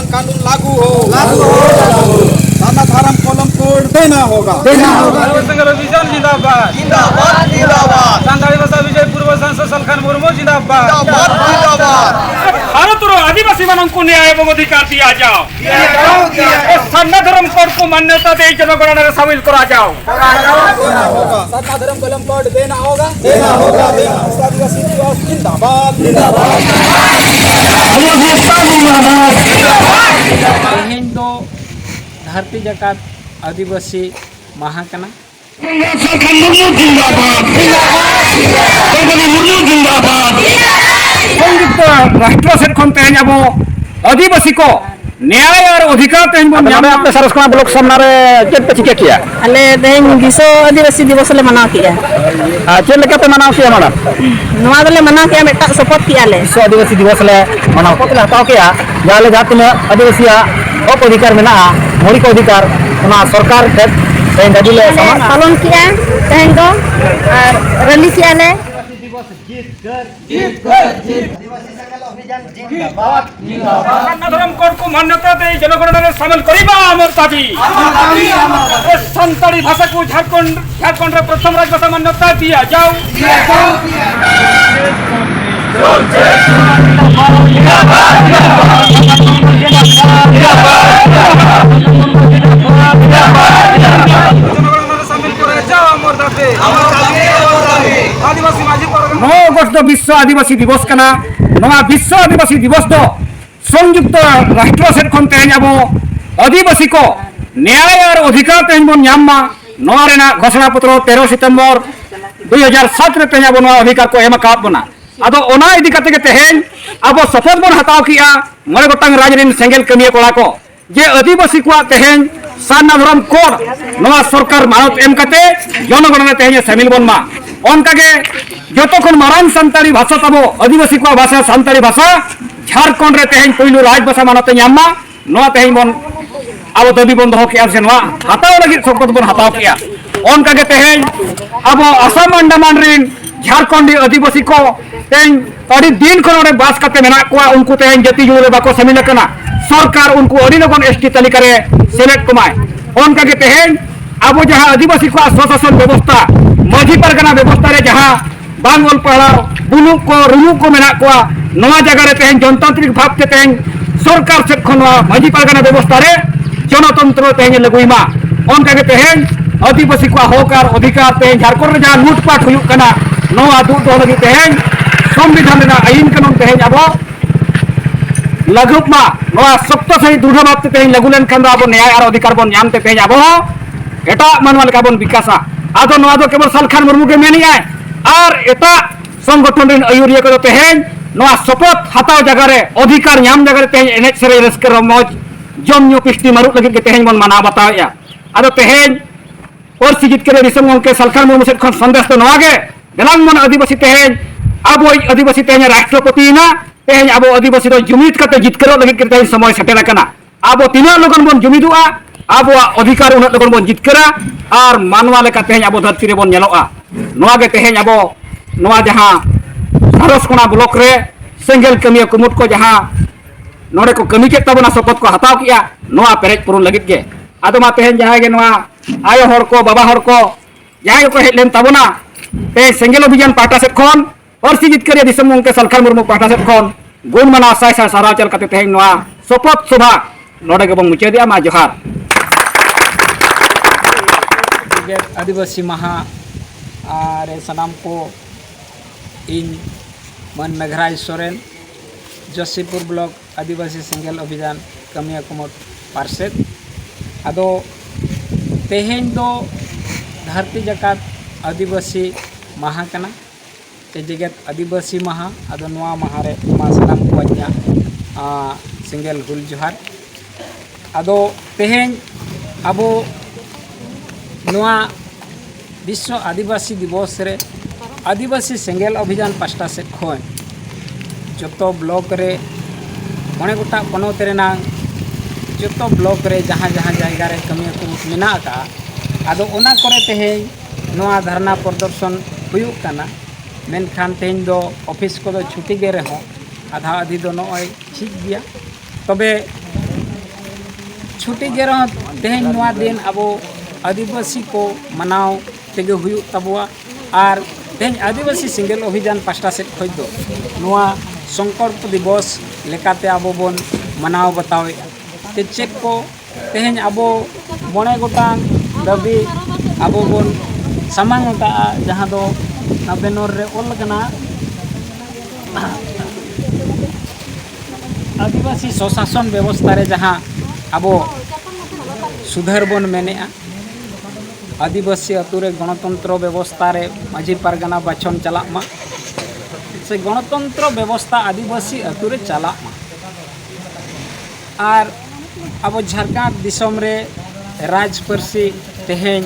संविधान कानून लागू हो साना धर्म कलम कोड देना होगा सिंगल अभियान जिंदाबाद जिंदाबाद जिंदाबाद संताली भाषा विजय पूर्व सांसद सलखान मुर्मू जिंदाबाद जिंदाबाद भारत और आदिवासी मानव को न्याय एवं अधिकार दिया जाओ साना धर्म कोड को मान्यता दे जनगणना में शामिल करा जाओ साना धर्म कलम कोड देना होगा आदिवासी दिवस जिंदाबाद जिंदाबाद तेहें दो धरती जकात आदिवासी महा कना संयुक्त राष्ट्र सेट खन तेहें अब आदिवासी को न्याय और अधिकार तेहें बन जामे अपने सरस्वती ब्लॉक सामने चेक पे चिके किया अले तेहें विश्व आदिवासी दिवस ले मनाव किया चेक लेके पे मनाव किया मैडम नवा दले मनाव किया मेटा सपोर्ट किया ले विश्व आदिवासी दिवस ले मनाव को हताव किया जहाँ जहाँ तीन आदिवासी हक अधिकार में मौलिक अधिकार सरकार तेहें दाबी ले पालन किया तेहें दो और रैली किया ले साना धर्म कोड को मान्यता दे जनगणना में शामिल करिबा हमर दाबी संताली भाषा को झारखंड रे प्रथम राजभाषा मान्यता दिया जाओ नौ अगस्त विश्व आदिवासी दिवस कना नवा विश्व आदिवासी दिवस दो संयुक्त राष्ट्र सेट खन तेहें अब आदिवासी को न्याय और अधिकार तेहें बन नामा नवा रेना घोषणा पत्र 13 सितंबर 2007 रे तेहें अब नवा अधिकार को एम का बना आदो ओना इदी कते के तेहें अब शपथ बन हताव किया मरे गोटांग राज रेन सेंगेल कमिया कोड़ा को जे आदिवासी को तेहें साना धर्म कोड नवा सरकार मानत एम कते जनगणना तेहें शामिल बन मा उनका के जतखन मारान सानताली भाषा तबो आदिवासी को भाषा सानताली भाषा झारखंड रे तेहें पहिलो राजभाषा मानते नामा नवा तेहें बन अब दाबी बन दो किया से नवा हताव लगी शपथ बन हताव किया उनका के तेहें अब असम अंडमान रेन झारखंडी आदिवासी को तेहें अड़ी दिन खन बास करते मेना को उनको तेहें जाति जुड़े बाको शामिल करना सरकार उनको अड़ी लगन एसटी तालिका रे सेलेक्ट कमाय उनका के तेहें अब जहां आदिवासी को स्वशासन व्यवस्था माझी परगना व्यवस्था रे जहां बांग ऑल पढ़ाओ बुलू को रुमू को मेना को नवा जगह रे तेहें जनतांत्रिक भाव ते तेहें सरकार से खन माझी परगना व्यवस्था रे जनतंत्र तेहें लगुइमा उनका के तेहें आदिवासी को हक अधिकार तेहें झारखंड रे जहां लूटपाट हुयुक कना नवा दूध दो लगी तेहें संविधान रे आईन कानून तेहें अब लगुप मा नवा सप्त सही दृढ़ भाव ते तेहें लगु लेन खान अब न्याय और अधिकार बन नाम ते तेहें अब एटा मानवा लेका बन विकासा आदो नवा दो केवल सलखान मुर्मू के मेनी आय और एटा संगठन रेन आयुरिया को तेहें नवा शपथ हताव जगह रे अधिकार नाम जगह रे तेहें एनेज सेरे रस्क रमोज जम न्यू पिष्टि मारू लगी के तेहें बन माना बताया आदो तेहें और सिजित करे दिसम के सलखान मुर्मू से खन संदेश तो नवा गे गलांग मन आदिवासी तेहें अब आदिवासी तेहें राष्ट्रपति ना तेहें अब आदिवासी दो जुमिद करते जितकरो लगी के तेहें समय सेटेल कना अब तीना लोगन बन जुमिदुआ अब अधिकार उन लोगन बन जितकरा और मानवा लेका तेहें अब धरती रे बन नेलोआ नवा गे तेहें अब नवा जहां सरसकोना ब्लॉक रे सेंगेल कमिया कुमुट को जहां नोडे को कमी के तबना शपथ को हताव किया नवा पेरेज पुरुन लगित गे आदो मा तेहें जहां गे नवा आयो हर को बाबा हर को जहां को हेलेन तबना ते सेंगेल अभियान पाटा से खन और सिजित करे दिसम के सलखान मुर्मू पाटा से खन गुण मना साय साय सारा चल कते तेहें नवा शपथ सभा नोडे के बन मुचे दिया मा जोहार आदिवासी महा और सनाम को इन मन मेघराज सोरेन जोशीपुर ब्लॉक आदिवासी सिंगल अभियान कमिया कुमट पार्षद आदो तेहें दो धरती जकात आदिवासी महा कना ते जगत आदिवासी महा आदो नवा महा रे मा सनाम को बन्या सिंगल हुल जोहार आदो तेहें अबो नवा विश्व आदिवासी दिवस रे आदिवासी सेंगेल अभियान पास्टा से खन जो ब्लॉक रे मने गोटा पनत रेना जो ब्लॉक रे जहाँ जहाँ जगह रे कमिया को मेना का आदो ओना करे तेहें नवा धरना प्रदर्शन हुयुक काना मेनखान तेहें दो ऑफिस को छुट्टी गे रहो आधा आधी दो नय ठीक गया तबे छुट्टी के रह तेहन नवा दिन अब आदिवासी को मनाव तेगे हुयु तबुआ और तेहन आदिवासी सिंगल अभियान पास्टा सेट खज दो नवा संकल्प दिवस लेकाते अब बन मनाव बतावे ते चेक को तेहन अब बने गोटांग दाबी अब बन सामांगता जहाँ दो बेनर रे ओल कना आदिवासी स्वशासन व्यवस्था रे जहाँ अब सुधार बन मेने आदिवासी अतुरे गणतंत्र व्यवस्था रे माझी पारगना बाछन चला मा से गणतंत्र व्यवस्था आदिवासी अतुरे चला मा और अब झारखंड दिसम रे राज परसी तेहेन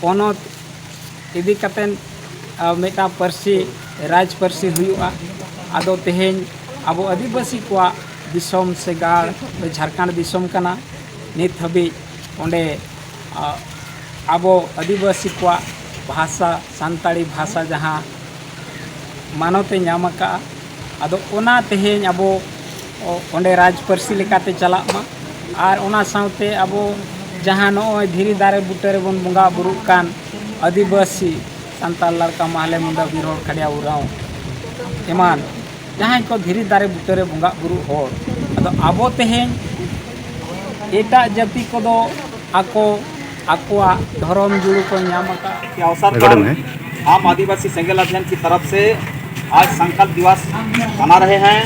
पनत इदी कतेन मेटा परसी राज परसी हुआ आदो तेहेन अब आदिवासी को दिसम से गाड़ झारखंड दिसम कना नित हबी ओंडे अब आदिवासी को भाषा सानताड़ी भाषा जहाँ मानवते नाम का आदो ओना तेहेन अब ओंडे राज परसी लेकाते चला मा और ओना साउते अब जहाँ नॉय धीरी दारे बुटे रे बन बंगा बुरु कान आदिवासी सानताल लड़का माले मुंडा बिरोड़ खड़िया उराव एमान जहाँ को धीरी दारे बुटे रे बंगा बुरु होर आदो आबो तेहेन एटा जाति को दो आको आकोआ धर्म जुड़ू को नाम का के अवसर पर हम आदिवासी सेंगल अभियान की तरफ से आज संकल्प दिवस मना रहे हैं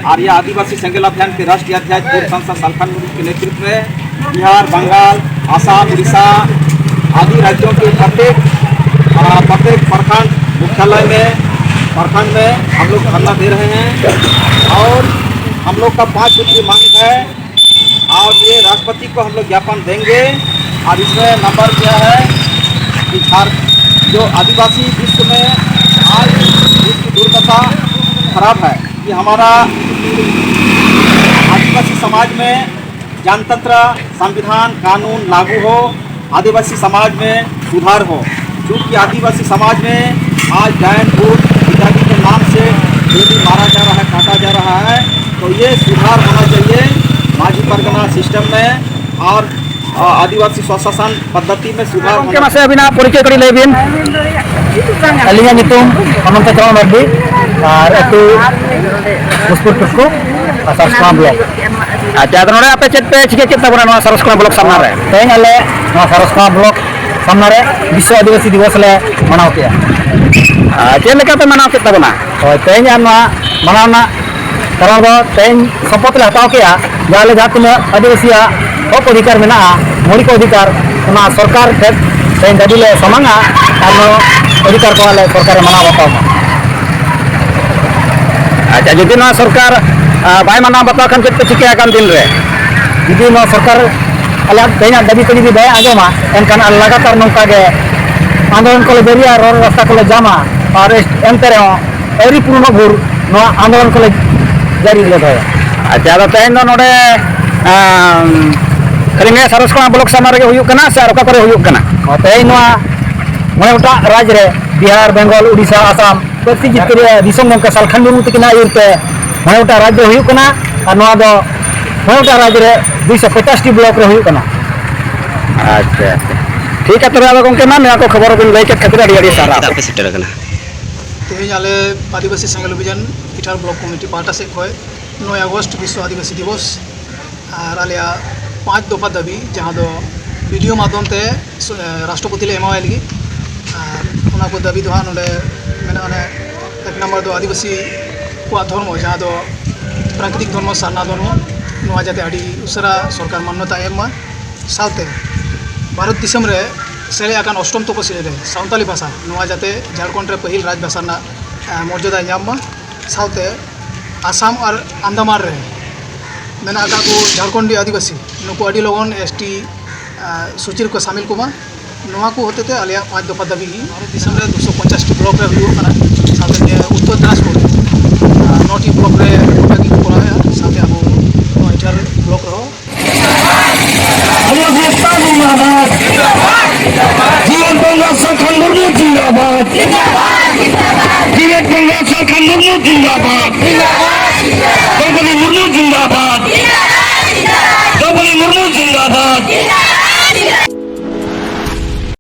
और यह आदिवासी सेंगल अभियान के राष्ट्रीय अध्यक्ष पूर्व सांसद सलखन मुर्मू के नेतृत्व में बिहार, बंगाल, आसाम, उड़ीसा आदि राज्यों के प्रत्येक प्रखंड मुख्यालय में हम लोग धरना दे रहे हैं और हम लोग का 5 सूत्री मांग है और ये राष्ट्रपति को हम लोग ज्ञापन देंगे और इसमें नंबर क्या है कि जो आदिवासी विश्व में आज इसकी दुर्दशा खराब है कि हमारा आदिवासी समाज में जनतंत्र संविधान कानून लागू हो, आदिवासी समाज में सुधार हो। क्योंकि आदिवासी समाज में आज डायन भूत इत्यादि के नाम से डेली मारा जा रहा है, काटा जा रहा है, तो ये सुधार होना चाहिए माझी परगना सिस्टम में और आदिवासी स्वशासन पद्धति में सुधार के मासे अबिना परिचय करी लेबिन अलिया नितुम अनंत चरण मर्दी और अतु मुस्कुर टुकु सरस्कमा ब्लॉक अच्छा तो नोडे आपे चेत पे चिके चित्ता बना सरस्कमा ब्लॉक सामना रे तेन अले सरस्कमा ब्लॉक सामना रे विश्व आदिवासी दिवस ले मनाव के चेत लेका पे मनाव केता बना होय तेन आमा मनावना कारण दो तेन शपथ ले हटाव के जाले जातुन आदिवासी हक अधिकार में मौलिक अधिकार सरकार ठेन दाबी ले समांगा और अधिकार को सरकार माना बताओ अच्छा जुदी सरकार बाय माना बताओ खान चेक चिका दिन रे जुदी सरकार अल तेना दाबी को जुदी बाय आजमा एनखान लगातार नौका गे आंदोलन को बेरिया रोड रास्ता को जामा और एनते अरी पूर्ण भूर आंदोलन को जारी ले अच्छा तेन नोडे खरीने सरस्कमा ब्लॉक सामना रे हुयुक कना से ओका करे हुयुक कना तेन मने उटा राज्य रे बिहार, बंगाल, उड़ीसा, आसाम प्रति जितरे दिसम गंका सलखन मुर्मू तकिना इरते मने उटा राज्य हुयुक कना और नोआ दो मने उटा राज्य रे 250 टी ब्लॉक रे हुयुक कना अच्छा ठीक है तोरा गंके ना मेरा को खबर बिन लई के खातिर अड़ी सारा पे सेटर कना तेज आले आदिवासी सेंगल अभियान इटार ब्लॉक कमिटी पार्टा से खय 9 अगस्त विश्व आदिवासी दिवस और आलिया 5 दफा दाबी जहाँ दो वीडियो माध्यम ते राष्ट्रपति ले एमाय लगी और को दाबी दो नोडे मेने 1 नंबर दो आदिवासी को धर्म जहाँ दो प्राकृतिक धर्म सारना धर्म नोआ जाते अड़ी उसरा सरकार मान्यता एम साथे भारत दिसम रे सेले आकान अष्टम तपसिल रे सावताली भाषा नोआ जाते झारखंड रे पहिल राज भाषा ना मर्यादा नाम साथे आसाम और अंडमान रे मेना का को झारखंडी आदिवासी नुको अड़ी लगन एसटी सूची को शामिल कोमा नोआ को होते थे आलिया 5 दफा दाबी भारत दिसम रे 250 टी ब्लॉक रे हुयो कना साथे उत्तर दिनाजपुर 9 टी ब्लॉक रे बाकी को कोला है साथे अब 9 ब्लॉक रो जीवन बंगा सलखन मुर्मू जिंदाबाद जीवन बंगा सलखन मुर्मू जिंदाबाद मुर्मू